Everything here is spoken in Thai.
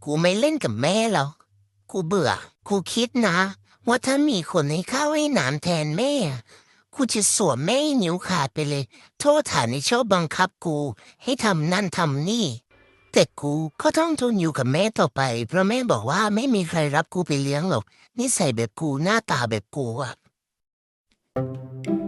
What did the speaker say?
กูไม่เล่นกับแม่หรอกกูเบื่อกูคิดนะว่าถ้ามีคนให้ข้าวให้น้ำแทนแม่กูจะสวมแม่ให้นิ้วขาดไปเลยโทษฐานในชอบบังคับกูให้ทำนั่นทำนี่แต่กูก็ต้องทนอยู่กับแม่ต่อไปเพราะแม่บอกว่าไม่มีใครรับกูไปเลี้ยงหรอกนิสัยแบบกูหน้าตาแบบกูอะ Thank you.